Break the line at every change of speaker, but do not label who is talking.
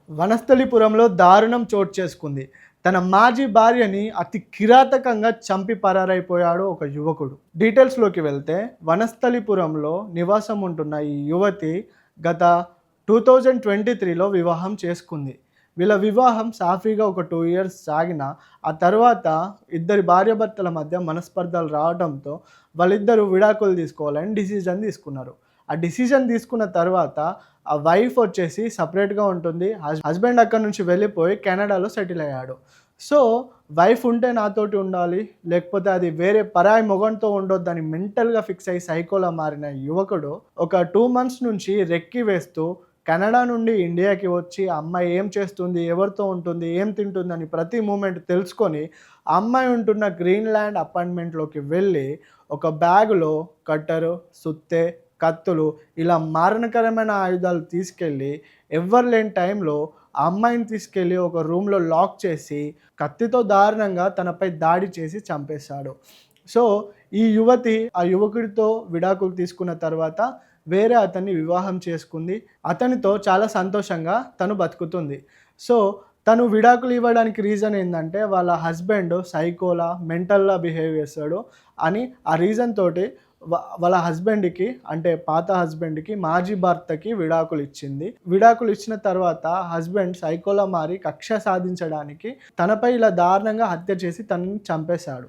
వనస్థలిపురంలో దారుణం చోటు చేసుకుంది. తన మాజీ భార్యని అతి కిరాతకంగా చంపి పరారైపోయాడు ఒక యువకుడు. డీటెయిల్స్‌లోకి వెళ్తే వనస్థలిపురంలో నివాసం ఉంటున్న ఈ యువతి గత 2023లో వివాహం చేసుకుంది. వీళ్ళ వివాహం సాఫీగా ఒక 2 ఇయర్స్ సాగినా, ఆ తర్వాత ఇద్దరి భార్యాభర్తల మధ్య మనస్పర్ధలు రావడంతో వాళ్ళిద్దరూ విడాకులు తీసుకోవాలని డిసిజన్ తీసుకున్నారు. ఆ డిసిజన్ తీసుకున్న తర్వాత ఆ వైఫ్ వచ్చేసి సెపరేట్‌గా ఉంటుంది. హస్బెండ్ అక్కడి నుంచి వెళ్ళిపోయి కెనడాలో సెటిల్ అయ్యాడు. సో, వైఫ్ ఉంటే నాతోటి ఉండాలి, లేకపోతే అది వేరే పరాయి మొగనితో ఉండొద్దని మెంటల్‌గా ఫిక్స్ అయ్యి సైకోలా మారిన యువకుడు ఒక 2 మంత్స్ నుంచి రెక్కి వేస్తూ కెనడా నుండి ఇండియాకి వచ్చి ఆ అమ్మాయి ఏం చేస్తుంది, ఎవరితో ఉంటుంది, ఏం తింటుందని ప్రతి మూమెంట్ తెలుసుకొని, ఆ అమ్మాయి ఉంటున్న గ్రీన్‌లాండ్ అపార్ట్మెంట్‌లోకి వెళ్ళి ఒక బ్యాగ్‌లో కట్టరు, సుత్తె, కత్తులు ఇలా మారణకరమైన ఆయుధాలు తీసుకెళ్ళి ఎవ్వరు లేని టైంలో ఆ అమ్మాయిని తీసుకెళ్ళి ఒక రూమ్‌లో లాక్ చేసి కత్తితో దారుణంగా తనపై దాడి చేసి చంపేశాడు. సో, ఈ యువతి ఆ యువకుడితో విడాకులు తీసుకున్న తర్వాత వేరే అతన్ని వివాహం చేసుకుంది. అతనితో చాలా సంతోషంగా తను బతుకుతుంది. సో, తను విడాకులు ఇవ్వడానికి రీజన్ ఏందంటే వాళ్ళ హస్బెండ్ సైకోలా, మెంటల్‌లా బిహేవ్ చేస్తాడు అని ఆ రీజన్ తోటి వాళ్ళ హస్బెండ్‌కి అంటే పాత హస్బెండ్‌కి, మాజీ భర్తకి విడాకులు ఇచ్చింది. విడాకులు ఇచ్చిన తర్వాత హస్బెండ్ సైకోలా మారి కక్ష సాధించడానికి తనపై ఇలా దారుణంగా హత్య చేసి తనని చంపేశాడు.